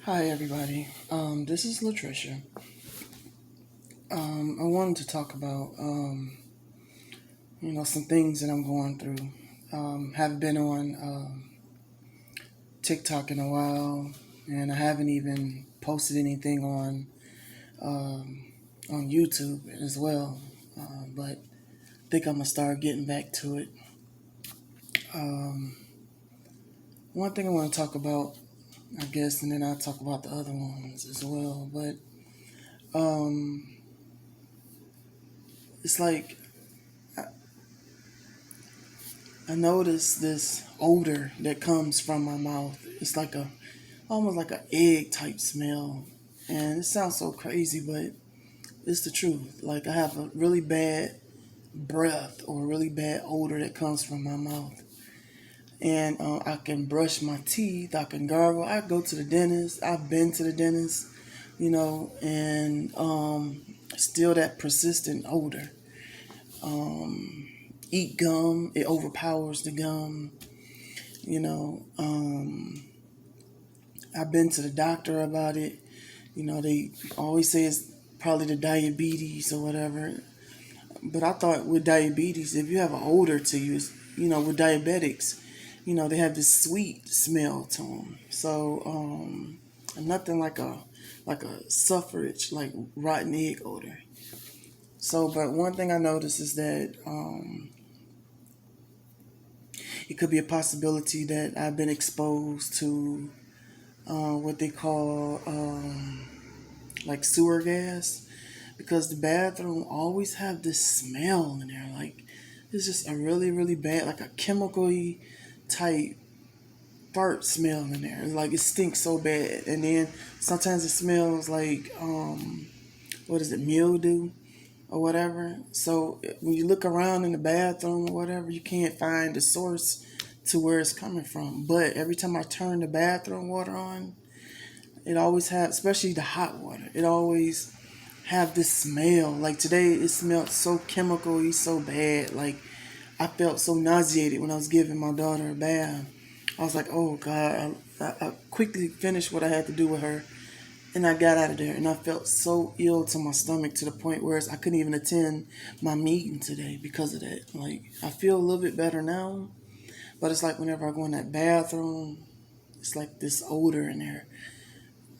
Hi everybody. This is Latricia. I wanted to talk about some things that I'm going through. Haven't been on TikTok in a while, and I haven't even posted anything um, on YouTube as well. But I think I'm gonna start getting back to it. Um, One thing I want to talk about, I guess, and then I'll talk about the other ones as well. But um, it's like I notice this odor that comes from my mouth. It's like a almost like an egg type smell. And it sounds so crazy, but it's the truth. Like I have a really bad breath or a really bad odor that comes from my mouth. And I can brush my teeth, I can gargle, I go to the dentist, I've been to the dentist, and still that persistent odor. Eat gum, it overpowers the gum, you know. I've been to the doctor about it. They always say it's probably the diabetes or whatever. But I thought with diabetes, if you have an odor to you, with diabetics, they have this sweet smell to them. So nothing like a suffrage, like rotten egg odor. So, but one thing I noticed is that it could be a possibility that I've been exposed to what they call like sewer gas, because the bathroom always have this smell in there. Like it's just a really, really bad, like a chemical-y type fart smell in there. It's like it stinks so bad. And then sometimes it smells like what is it, mildew or whatever. So when you look around in the bathroom or whatever, you can't find the source to where it's coming from. But every time I turn the bathroom water on, it always have, especially the hot water, it always have this smell. Like today, it smelled so chemical-y, so bad. Like I felt so nauseated when I was giving my daughter a bath. I was like, oh God. I quickly finished what I had to do with her, and I got out of there. And I felt so ill to my stomach to the point where I couldn't even attend my meeting today because of that. Like I feel a little bit better now, but it's like whenever I go in that bathroom, it's like this odor in there.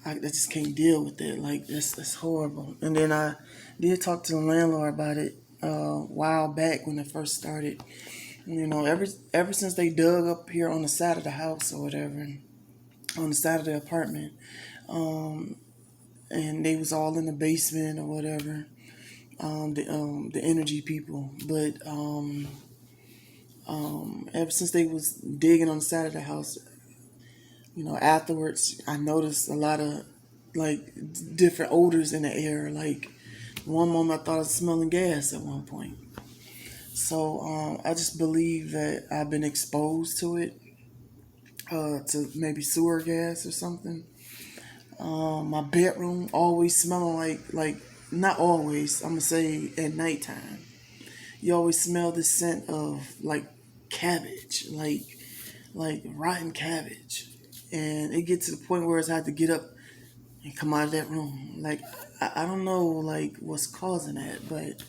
I just can't deal with it. Like that's horrible. And then I did talk to the landlord about it a while back when it first started. Ever since they dug up here on the side of the house or whatever, on the side of the apartment, and they was all in the basement or whatever. The energy people, but ever since they was digging on the side of the house, afterwards I noticed a lot of like different odors in the air. Like one moment I thought I was smelling gas at one point. So I just believe that I've been exposed to it, to maybe sewer gas or something. My bedroom always smelling like not always. I'm gonna say at nighttime, you always smell this scent of like cabbage, like rotten cabbage, and it gets to the point where I have to get up and come out of that room. Like I don't know like what's causing that, but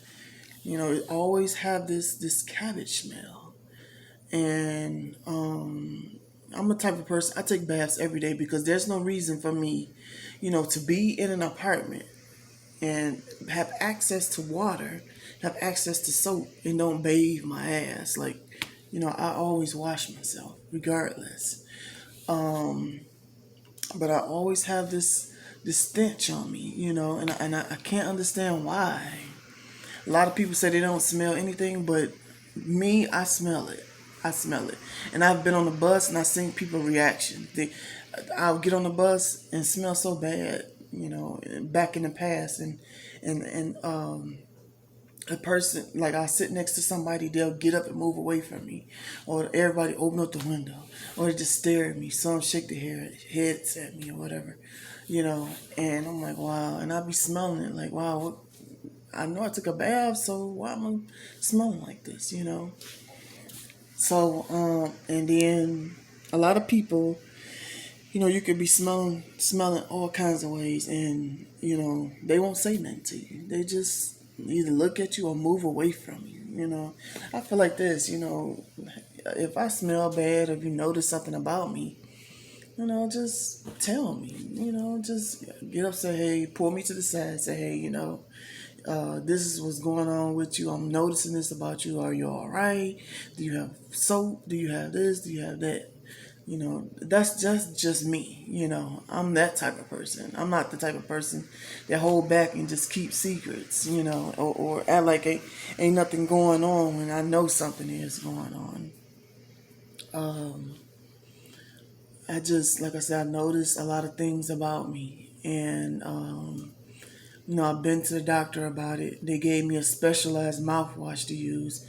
it always have this cabbage smell. And I'm a type of person, I take baths every day because there's no reason for me, to be in an apartment and have access to water, have access to soap, and don't bathe my ass. Like, I always wash myself regardless. But I always have this stench on me, and I can't understand why. A lot of people say they don't smell anything, but me, I smell it. I smell it. And I've been on the bus and I've seen people reaction. I'll get on the bus and smell so bad, back in the past, and a person, like I'll sit next to somebody, they'll get up and move away from me, or everybody open up the window, or they just stare at me. Some shake their heads at me or whatever, And I'm like, wow, and I'll be smelling it like, wow, I know I took a bath, so why am I smelling like this? So, and then a lot of people, you could be smelling all kinds of ways, and they won't say nothing to you. They just either look at you or move away from you. I feel like this. If I smell bad, or if you notice something about me, just tell me. Just get up, say hey, pull me to the side, say hey, this is what's going on with you. I'm noticing this about you. Are you all right? Do you have soap? Do you have this? Do you have that? That's just me. I'm that type of person. I'm not the type of person that hold back and just keep secrets, or act like ain't nothing going on when I know something is going on. I just, like I said, I noticed a lot of things about me, and I've been to the doctor about it. They gave me a specialized mouthwash to use.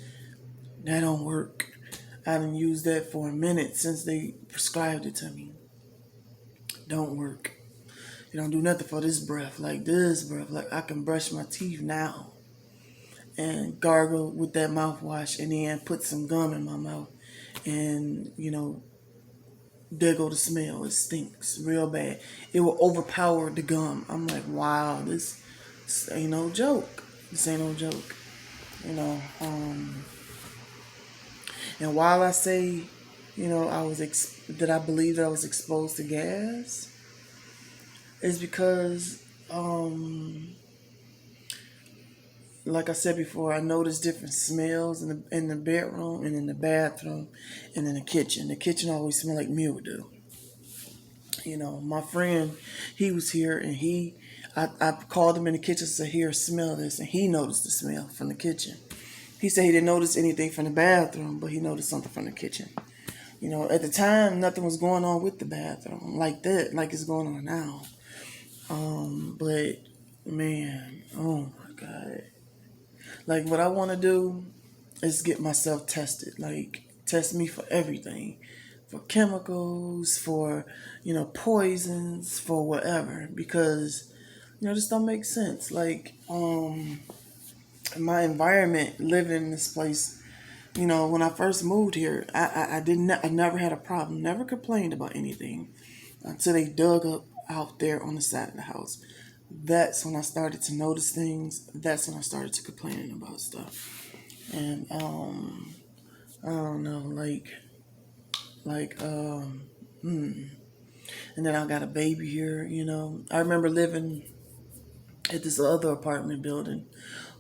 That don't work. I haven't used that for a minute since they prescribed it to me. Don't work. It don't do nothing for this breath. Like this breath. Like I can brush my teeth now and gargle with that mouthwash and then put some gum in my mouth. And, there go the smell. It stinks real bad. It will overpower the gum. I'm like, wow, this ain't no joke. This ain't no joke. You know, um, and while I say, that I believe that I was exposed to gas, is because, like I said before, I noticed different smells in the bedroom and in the bathroom and in the kitchen. The kitchen always smelled like mildew. My friend, he was here and I called him in the kitchen and said, here, smell this. And he noticed the smell from the kitchen. He said he didn't notice anything from the bathroom, but he noticed something from the kitchen. At the time, nothing was going on with the bathroom like that, like it's going on now. But man, oh my God. Like what I want to do is get myself tested. Like test me for everything, for chemicals, for poisons, for whatever. Because this don't make sense. Like my environment, living in this place. When I first moved here, I never had a problem, never complained about anything until they dug up out there on the side of the house. That's when I started to notice things. That's when I started to complaining about stuff. And I don't know, like and then I got a baby here. I remember living at this other apartment building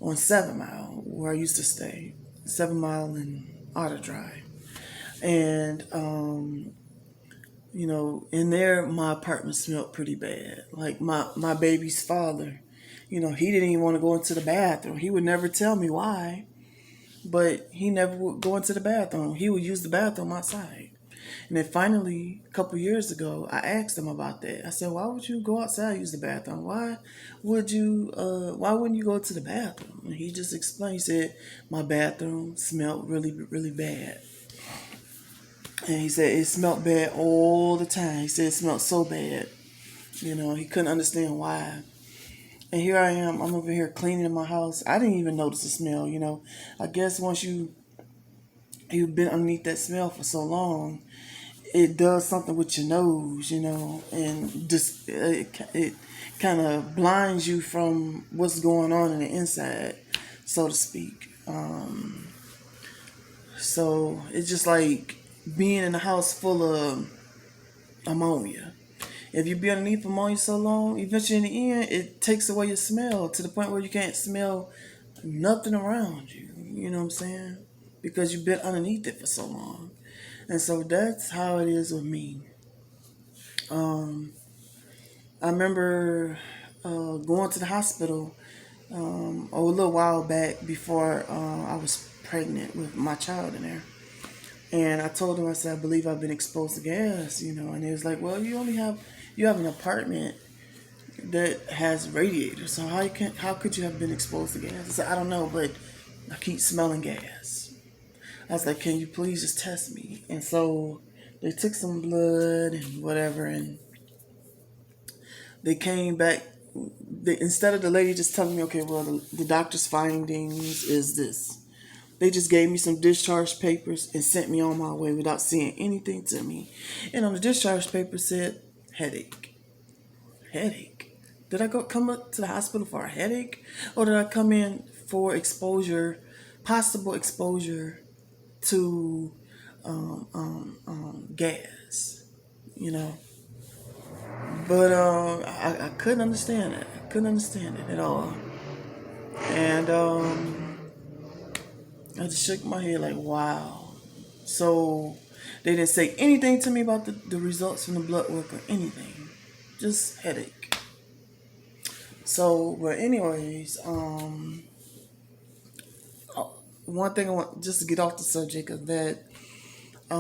on 7 Mile where I used to stay, 7 Mile and Otter Drive, and in there my apartment smelled pretty bad. Like my baby's father, he didn't even want to go into the bathroom. He would never tell me why, but he never would go into the bathroom. He would use the bathroom outside. And then finally, a couple years ago, I asked him about that. I said, "Why would you go outside and use the bathroom? Why wouldn't you go to the bathroom?" And he just explained. He said, "My bathroom smelled really, really bad." And he said it smelled bad all the time. He said it smelled so bad. He couldn't understand why. And here I am. I'm over here cleaning in my house. I didn't even notice the smell. I guess once you've been underneath that smell for so long, it does something with your nose, and just it kind of blinds you from what's going on in the inside, so to speak. So it's just like being in a house full of ammonia. If you be underneath ammonia so long, eventually in the end, it takes away your smell to the point where you can't smell nothing around you. You know what I'm saying? Because you've been underneath it for so long. And so that's how it is with me. Um, I remember going to the hospital a little while back before I was pregnant with my child in there. And I told him, I said, I believe I've been exposed to gas, and he was like, well, you have an apartment that has radiators, so how could you have been exposed to gas? I said, I don't know, but I keep smelling gas. I was like, can you please just test me? And so they took some blood and whatever, and they came back. Instead of the lady just telling me, okay, well, the doctor's findings is this. They just gave me some discharge papers and sent me on my way without saying anything to me. And on the discharge paper said, headache. Headache. Did I go come up to the hospital for a headache, or did I come in for exposure, possible exposure to gas? You know, but I couldn't understand it. I couldn't understand it at all, and I just shook my head like, wow. So they didn't say anything to me about the results from the blood work or anything, just headache. So, but anyways, one thing I want just to get off the subject of that, I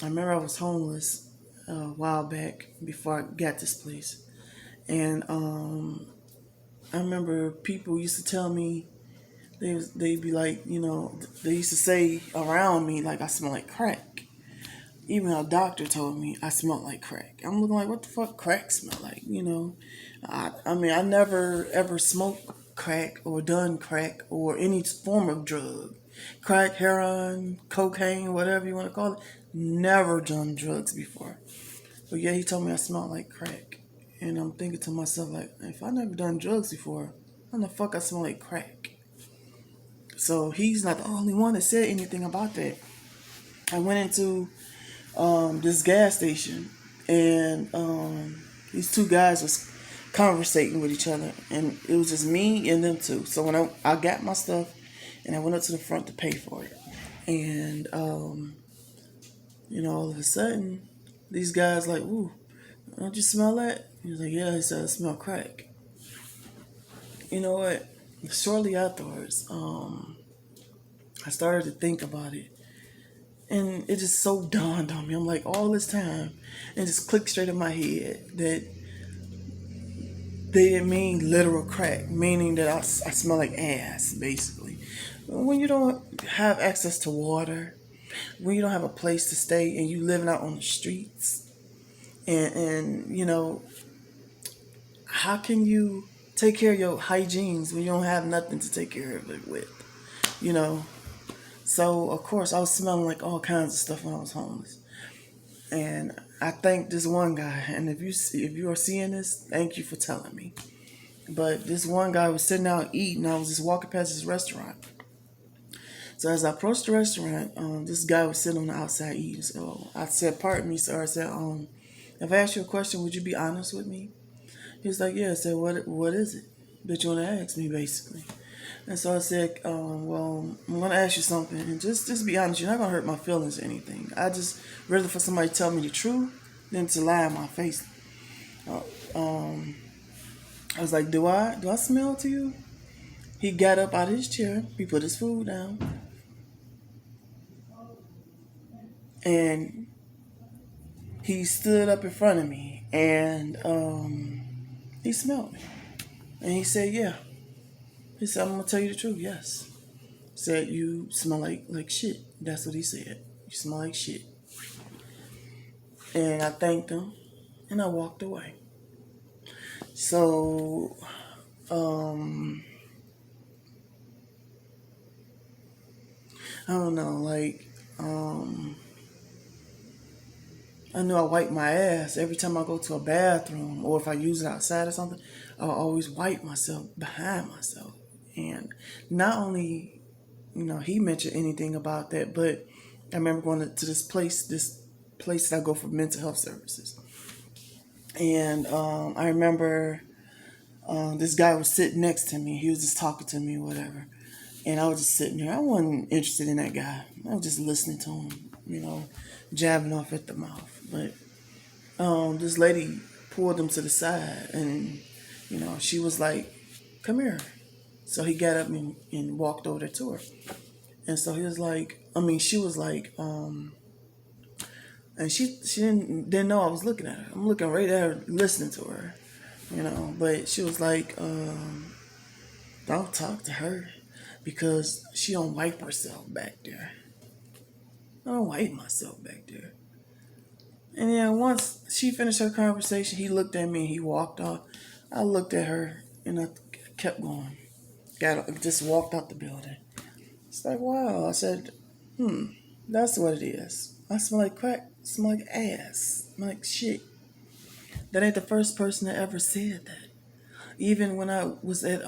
remember I was homeless a while back before I got this place, and I remember people used to tell me they'd be like, they used to say around me like I smell like crack. Even a doctor told me I smelled like crack. I'm looking like, what the fuck crack smell like? I mean, I never ever smoked crack or done crack or any form of drug. Crack, heroin, cocaine, whatever you want to call it. Never done drugs before. But yeah, he told me I smelled like crack. And I'm thinking to myself, like, if I never done drugs before, how the fuck I smell like crack? So he's not the only one that said anything about that. I went into this gas station, and these two guys was conversating with each other, and it was just me and them two. So when I got my stuff, and I went up to the front to pay for it, and all of a sudden, these guys like, "Ooh, don't you smell that?" He was like, "Yeah." He said, "I smell crack." You know what? Shortly afterwards, I started to think about it. And it just so dawned on me. I'm like, all this time, and just clicked straight in my head that they didn't mean literal crack, meaning that I smell like ass, basically. When you don't have access to water, when you don't have a place to stay, and you living out on the streets, and how can you take care of your hygienes when you don't have nothing to take care of it with? You know. So of course I was smelling like all kinds of stuff when I was homeless. And I thank this one guy, and if you are seeing this, thank you for telling me. But this one guy was sitting out eating. I was just walking past his restaurant. So as I approached the restaurant, this guy was sitting on the outside eating. So I said, "Pardon me, sir." I said, "If I ask you a question, would you be honest with me?" He was like, "Yeah." I said, "What is it that you want to ask me, basically?" And so I said, "Well, I'm going to ask you something, and just be honest. You're not going to hurt my feelings or anything. I just rather for somebody to tell me the truth than to lie in my face." Uh, um, I was like, "Do I smell to you?" He got up out of his chair. He put his food down, and he stood up in front of me, and he smelled me, and he said, "Yeah." He said, "I'm gonna tell you the truth. Yes." Said, "You smell like shit." That's what he said. "You smell like shit." And I thanked him, and I walked away. So, I don't know, like, I know I wipe my ass every time I go to a bathroom, or if I use it outside or something. I always wipe myself behind myself. And not only, he mentioned anything about that, but I remember going to this place that I go for mental health services. And I remember this guy was sitting next to me. He was just talking to me or whatever. And I was just sitting there. I wasn't interested in that guy. I was just listening to him, jabbing off at the mouth. But this lady pulled him to the side, and she was like, "Come here." So he got up and walked over there to her. And so he was like, she was like, and she didn't know I was looking at her. I'm looking right at her, listening to her, But she was like, "Don't talk to her because she don't wipe herself back there." I don't wipe myself back there. And then once she finished her conversation, he looked at me and he walked off. I looked at her and I kept going. Just walked out the building. It's like, wow. I said, that's what it is. I smell like crack. I smell like ass. I smell like shit. That ain't the first person that ever said that. Even when I was at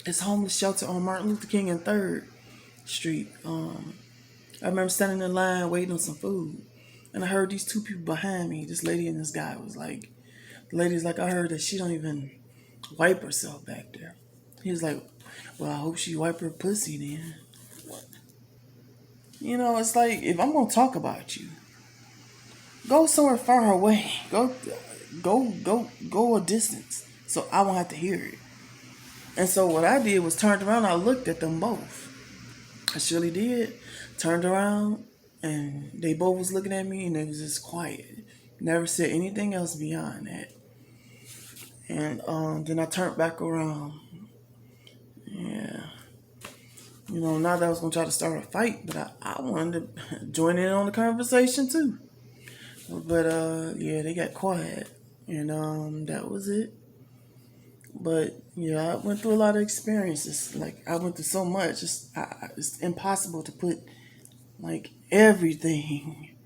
this homeless shelter on Martin Luther King and Third Street, I remember standing in line waiting on some food, and I heard these two people behind me. This lady and this guy was like, the lady's like, I heard that she don't even wipe herself back there. He was like, well, I hope she wipe her pussy then. You know, it's like, if I'm gonna talk about you, go somewhere far away. Go a distance, so I won't have to hear it. And so what I did was turned around. I looked at them both. I surely did. Turned around, and they both was looking at me, and it was just quiet. Never said anything else beyond that. And then I turned back around. Yeah. You know, not that I was going to try to start a fight, but I wanted to join in on the conversation too. But yeah, they got quiet. And that was it. But yeah, I went through a lot of experiences. Like, I went through so much. It's impossible to put like everything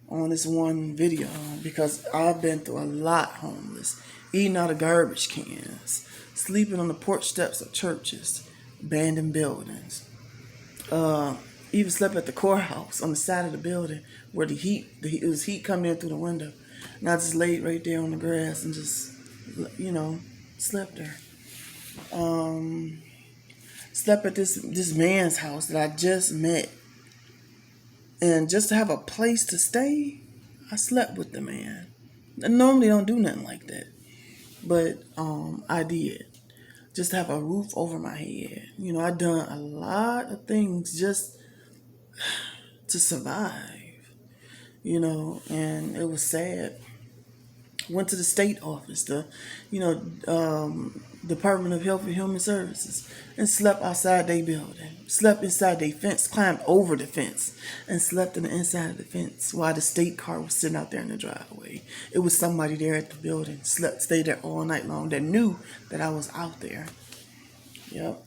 on this one video because I've been through a lot homeless, eating out of garbage cans, sleeping on the porch steps of churches, abandoned buildings. Even slept at the courthouse on the side of the building where it was heat coming in through the window. And I just laid right there on the grass and just, slept there. Slept at this man's house that I just met. And just to have a place to stay, I slept with the man. I normally don't do nothing like that. But I did. Just to have a roof over my head. You know, I done a lot of things just to survive. You know, and it was sad. Went to the state office, Department of Health and Human Services, and slept outside their building. Slept inside their fence, climbed over the fence, and slept in the inside of the fence while the state car was sitting out there in the driveway. It was somebody there at the building. Stayed there all night long that knew that I was out there. Yep.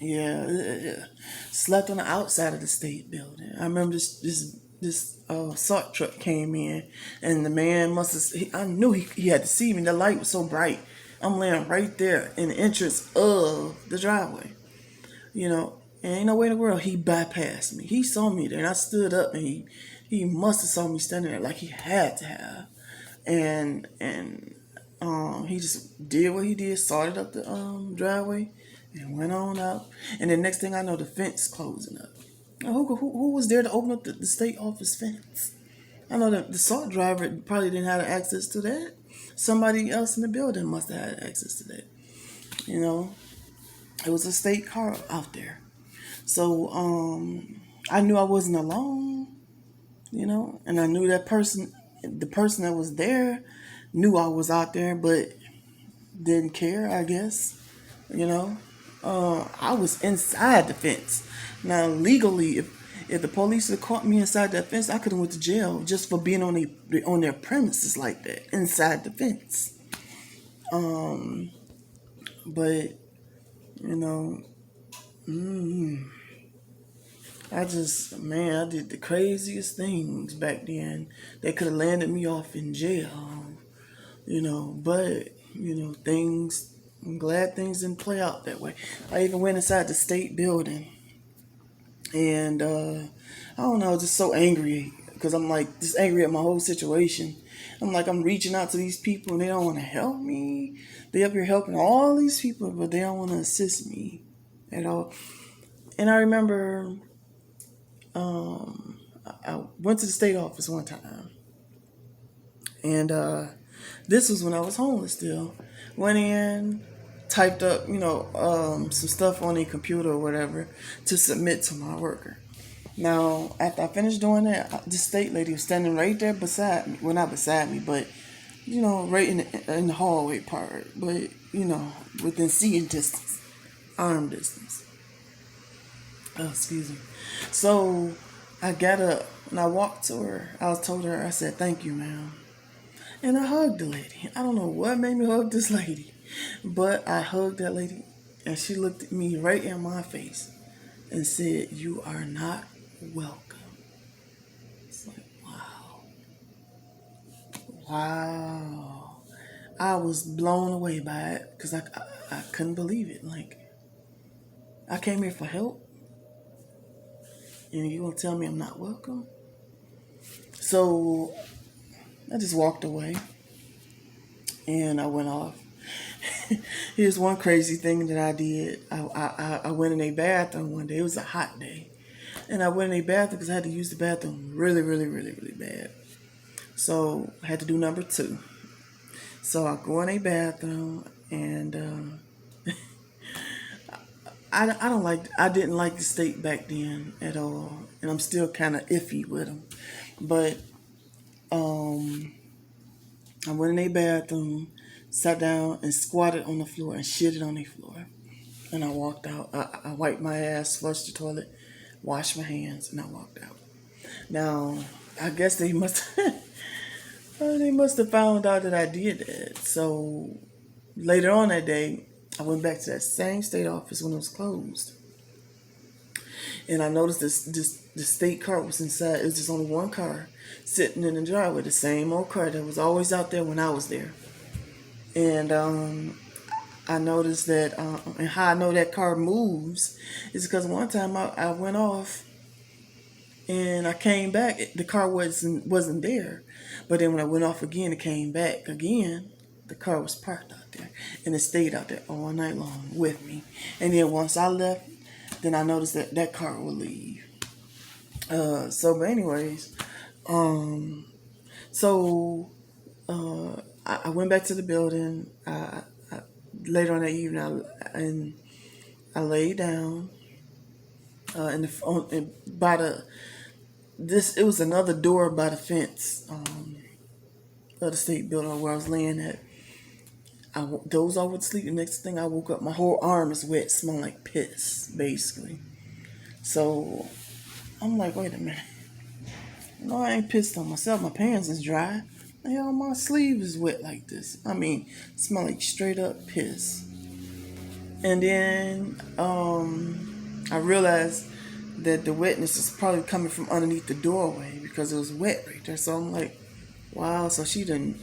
Yeah. Slept on the outside of the state building. I remember this salt truck came in, and the man I knew he had to see me. The light was so bright. I'm laying right there in the entrance of the driveway. You know, and ain't no way in the world he bypassed me. He saw me there, and I stood up, and he must have saw me standing there like he had to have. And he just did what he did, started up the driveway, and went on out. And the next thing I know, the fence closing up. Who was there to open up the state office fence? I know that the salt driver probably didn't have access to that. Somebody else in the building must have had access to that. You know, it was a state car out there. So I knew I wasn't alone, and I knew the person that was there knew I was out there, but didn't care, I guess. I was inside the fence. Now, legally, if the police had caught me inside that fence, I could have went to jail just for being on their premises like that, inside the fence. But I did the craziest things back then. They could have landed me off in jail, but things. I'm glad things didn't play out that way. I even went inside the state building. And I don't know, just so angry because I'm like just angry at my whole situation. I'm like, I'm reaching out to these people and they don't want to help me. They up here helping all these people, but they don't want to assist me at all. And I remember I went to the state office one time, and this was when I was homeless still. Went in, typed up, some stuff on a computer or whatever to submit to my worker. Now, after I finished doing that, the state lady was standing right there beside me. Well, not beside me, but, right in the hallway part. But, within seeing distance, arm distance. Oh, excuse me. So, I got up and I walked to her. I told her, I said, thank you, ma'am. And I hugged the lady. I don't know what made me hug this lady, but I hugged that lady, and she looked at me right in my face and said, "You are not welcome." It's like, wow. Wow. I was blown away by it because I couldn't believe it. Like, I came here for help, and you gonna tell me I'm not welcome? So I just walked away and I went off. Here's one crazy thing that I did. I went in a bathroom one day. It was a hot day. And I went in a bathroom because I had to use the bathroom really, really, really, really bad. So I had to do number two. So I go in a bathroom and I didn't like the state back then at all. And I'm still kind of iffy with them. But um, I went in a bathroom, sat down and squatted on the floor and shitted on the floor. And I walked out. I wiped my ass, flushed the toilet, washed my hands, and I walked out. Now, I guess they must they must have found out that I did that. So later on that day, I went back to that same state office when it was closed, and I noticed the state car was inside. It was just only one car sitting in the driveway, the same old car that was always out there when I was there. And I noticed that, and how I know that car moves is because one time I went off and I came back. The car wasn't there, but then when I went off again, it came back again. The car was parked out there, and it stayed out there all night long with me. And then once I left, then I noticed that that car would leave. But anyways, um, so I went back to the building. Later on that evening, I laid down by the this. It was another door by the fence of the state building where I was laying at. I dozed off with sleep. The next thing I woke up, my whole arm is wet, smelling like piss, basically. So I'm like, wait a minute. No, I ain't pissed on myself. My pants is dry. Hell, my sleeve is wet like this. I mean, smell like straight up piss. And then I realized that the wetness is probably coming from underneath the doorway because it was wet right there. So I'm like, wow, so she didn't,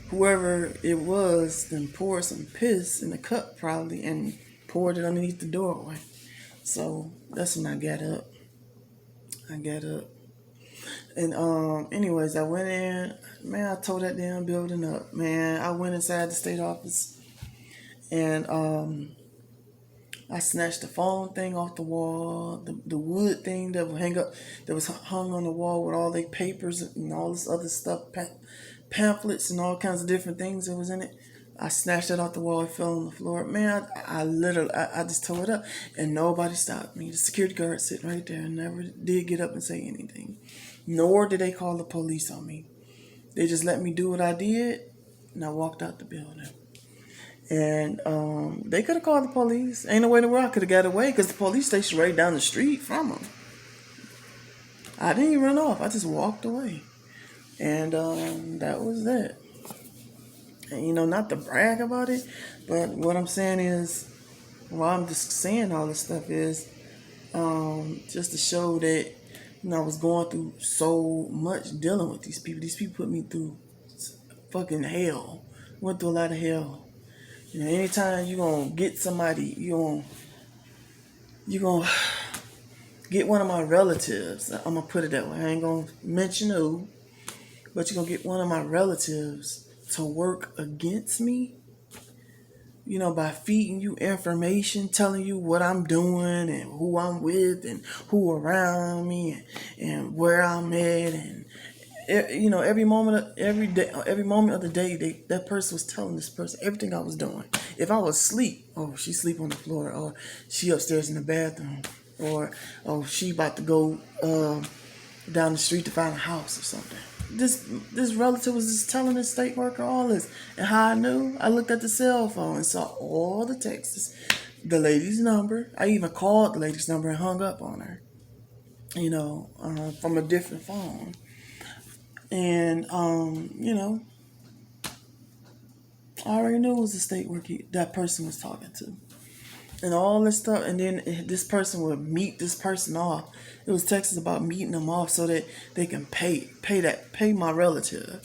whoever it was, then poured some piss in a cup probably and poured it underneath the doorway. So that's when I got up. And anyways, I went in, man, I tore that damn building up, man. I went inside the state office and I snatched the phone thing off the wall, the wood thing that would hang up, that was hung on the wall with all the papers and all this other stuff, pamphlets and all kinds of different things that was in it. I snatched it off the wall. It fell on the floor. Man, I literally, I just tore it up, and nobody stopped me. The security guard sitting right there never did get up and say anything, nor did they call the police on me. They just let me do what I did, and I walked out the building. And they could have called the police. Ain't no way in the world I could have got away because the police station right down the street from them. I didn't even run off. I just walked away. And that was that. And, not to brag about it, but what I'm saying is, I'm just saying all this stuff is just to show that, I was going through so much dealing with these people. These people put me through fucking hell. Went through a lot of hell. Anytime you gonna get somebody, you gonna get one of my relatives. I'm gonna put it that way. I ain't gonna mention who, but you're gonna get one of my relatives to work against me. By feeding you information, telling you what I'm doing and who I'm with and who around me and where I'm at, and every moment of the day, that person was telling this person everything I was doing. If I was asleep, oh, she sleep on the floor, or she upstairs in the bathroom, or oh, she about to go down the street to find a house or something. This relative was just telling this state worker all this, and how I knew, I looked at the cell phone and saw all the texts, the lady's number. I even called the lady's number and hung up on her, from a different phone. And, I already knew it was the state worker that person was talking to. And all this stuff. And then this person would meet this person off. It was texts about meeting them off so that they can pay my relative.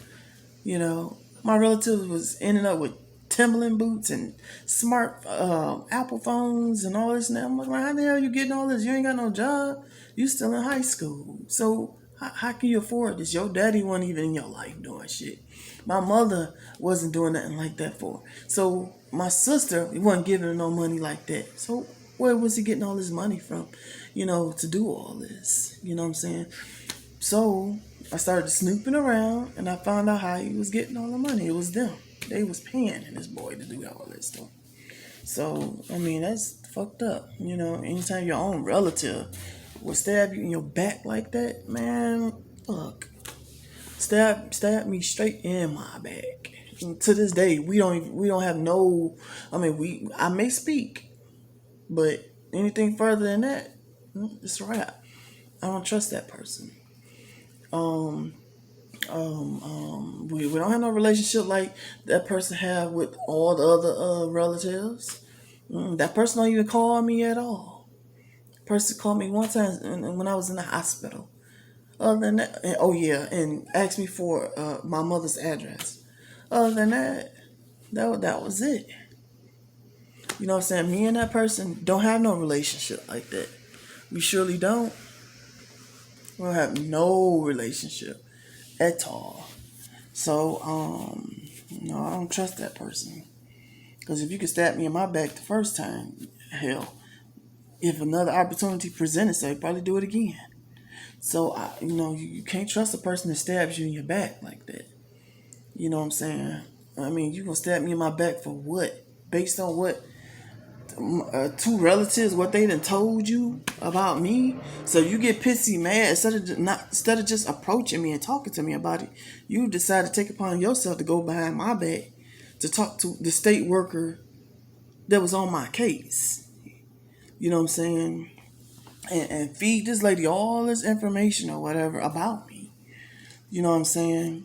You know, my relative was ending up with Timberland boots and smart Apple phones and all this. And I'm like, how the hell you getting all this? You ain't got no job. You still in high school. So how can you afford this? Your daddy wasn't even in your life doing shit. My mother wasn't doing nothing like that for her. So my sister wasn't giving her no money like that. So where was he getting all this money from? To do all this. You know what I'm saying? So I started snooping around and I found out how he was getting all the money. It was them. They was paying this boy to do all this stuff. So, I mean, that's fucked up. Anytime your own relative will stab you in your back like that, man, fuck. Stab me straight in my back. And to this day, we don't have no. I may speak, but anything further than that, it's a wrap. I don't trust that person. Um, we don't have no relationship like that person have with all the other relatives. That person don't even call me at all. Person called me one time when I was in the hospital. Other than that, oh yeah, and asked me for my mother's address. Other than that, that was it. You know what I'm saying? Me and that person don't have no relationship like that. We surely don't. We don't have no relationship at all. So, no, I don't trust that person. Because if you could stab me in my back the first time, hell, if another opportunity presented itself, you'd probably do it again. So, you can't trust a person that stabs you in your back like that. You know what I'm saying? I mean, you gonna stab me in my back for what? Based on what two relatives, what they done told you about me? So you get pissy mad instead of just approaching me and talking to me about it. You decide to take upon yourself to go behind my back to talk to the state worker that was on my case. You know what I'm saying? And feed this lady all this information or whatever about me. You know what I'm saying?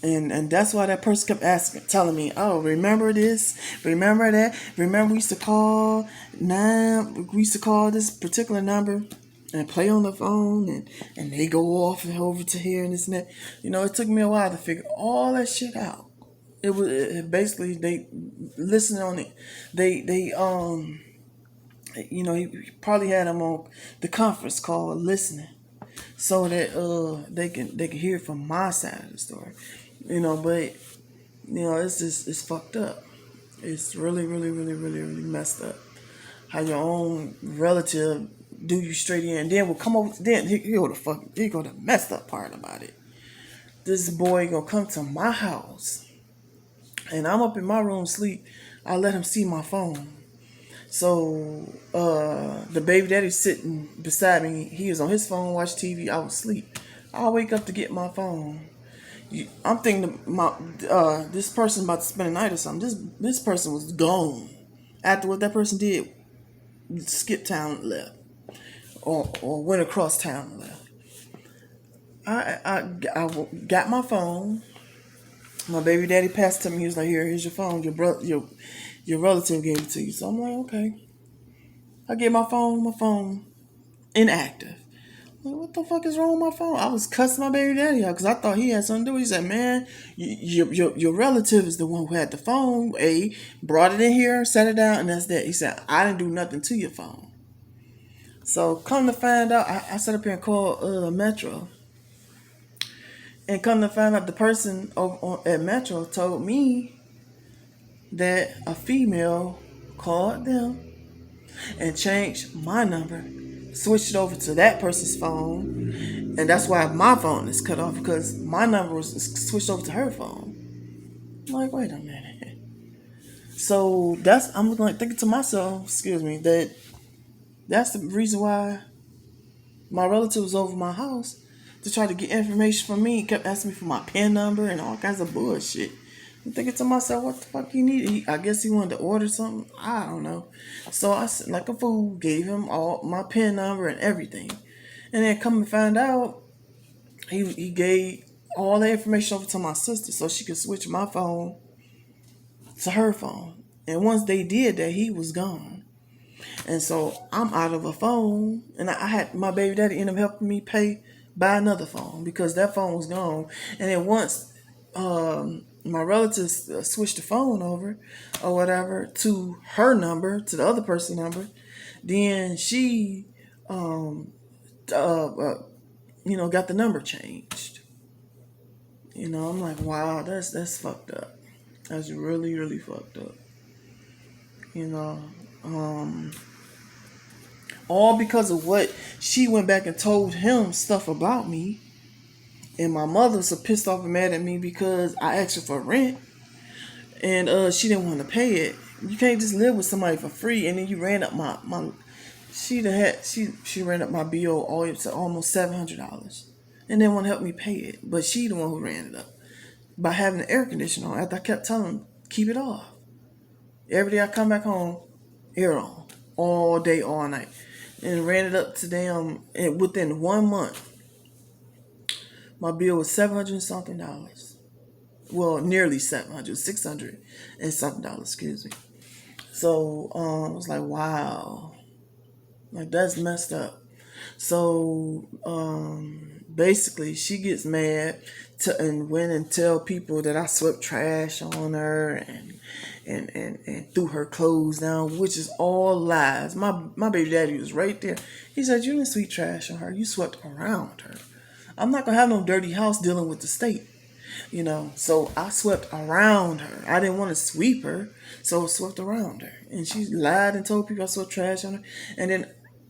And that's why that person kept asking, telling me, "Oh, remember this? Remember that? Remember we used to call this particular number and play on the phone, and they go off and over to here and this and that." It took me a while to figure all that shit out. Basically they listening on it. He probably had them on the conference call listening so that they can hear from my side of the story. But it's fucked up. It's really, really, really, really, really messed up. How your own relative do you straight in, and then will come over. Then here go the messed up part about it. This boy gonna come to my house, and I'm up in my room sleep. I let him see my phone. So the baby daddy sitting beside me. He was on his phone, watch TV. I was asleep. I wake up to get my phone. I'm thinking this person about to spend the night or something. This person was gone after what that person did. Skipped town and left, or went across town and left. I got my phone. My baby daddy passed it to me. He was like, "Here's your phone. Your relative gave it to you." So I'm like, "Okay." I get my phone. My phone inactive. Like, what the fuck is wrong with my phone? I was cussing my baby daddy out because I thought he had something to do with it. He said, "Man, your relative is the one who had the phone. Brought it in here, set it down, and that's that." He said, "I didn't do nothing to your phone." So come to find out, I sat up here and called Metro. And come to find out, the person at Metro told me that a female called them and changed my number, switched it over to that person's phone, and that's why my phone is cut off, because my number was switched over to her phone. I'm like, wait a minute. So I'm like thinking to myself, excuse me, that's the reason why my relative was over my house to try to get information from me. He kept asking me for my PIN number and all kinds of bullshit. I'm thinking to myself, what the fuck he needed? I guess he wanted to order something. I don't know. So I, like a fool, gave him all my PIN number and everything. And then come and find out, he gave all the information over to my sister so she could switch my phone to her phone. And once they did that, he was gone. And so I'm out of a phone, and I had my baby daddy end up helping me buy another phone because that phone was gone. And then once my relatives switched the phone over or whatever to her number, to the other person's number. Then she, um, uh, uh, got the number changed. I'm like, wow, that's fucked up. That's really, really fucked up. You know, um, all because of what she went back and told him stuff about me. And my mother's so pissed off and mad at me because I asked her for rent and she didn't want to pay it. You can't just live with somebody for free and then you ran up my she ran up my bill all to almost $700 and didn't want to help me pay it. But she the one who ran it up by having the air conditioner on. After I kept telling them keep it off. Every day I come back home, air on all day, all night, and ran it up to damn. And within 1 month, my bill was $700 and something dollars. Well, nearly 700, 600 and something dollars. Excuse me. So I was like, wow, like that's messed up. So basically, she gets mad and went and tell people that I swept trash on her and threw her clothes down, which is all lies. My baby daddy was right there. He said, "You didn't sweep trash on her. You swept around her. I'm not gonna have no dirty house dealing with the state." So I swept around her. I didn't want to sweep her, so I swept around her. And she lied and told people I swept trash on her. And then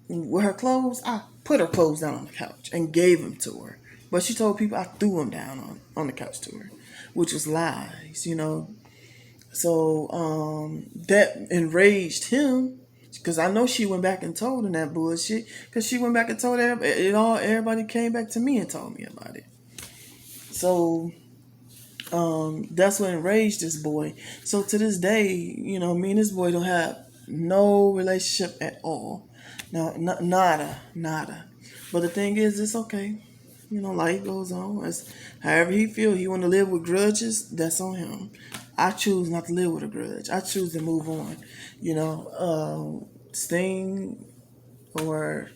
with her clothes, I put her clothes down on the couch and gave them to her. But she told people I threw them down on the couch to her, which was lies. So that enraged him because I know she went back and told him that bullshit. Because she went back and told everybody came back to me and told me about it. So that's what enraged this boy. So to this day, me and this boy don't have no relationship at all. No, nada. But the thing is, it's okay. Life goes on. It's however he feel. He want to live with grudges. That's on him. I choose not to live with a grudge. I choose to move on. Sting or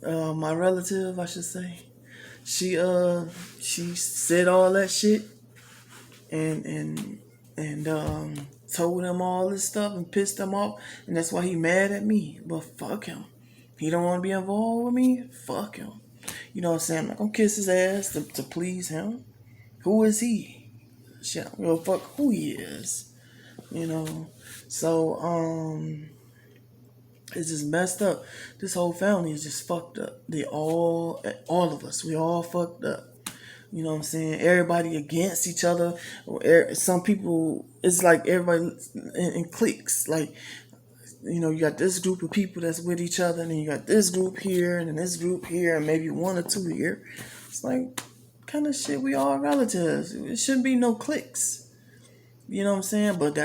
my relative, I should say. She said all that shit and told him all this stuff and pissed him off, and that's why he mad at me. But fuck him. He don't want to be involved with me. Fuck him. You know what I'm saying? I'm not gonna kiss his ass to please him. Who is he? Shit, I don't give a fuck who he is. So it's just messed up. This whole family is just fucked up. All of us, we all fucked up. You know what I'm saying? Everybody against each other. Some people, it's like everybody in cliques. Like, you got this group of people that's with each other, and then you got this group here, and then this group here, and maybe one or two here. It's like, kind of shit, we all relatives. It shouldn't be no cliques. You know what I'm saying? But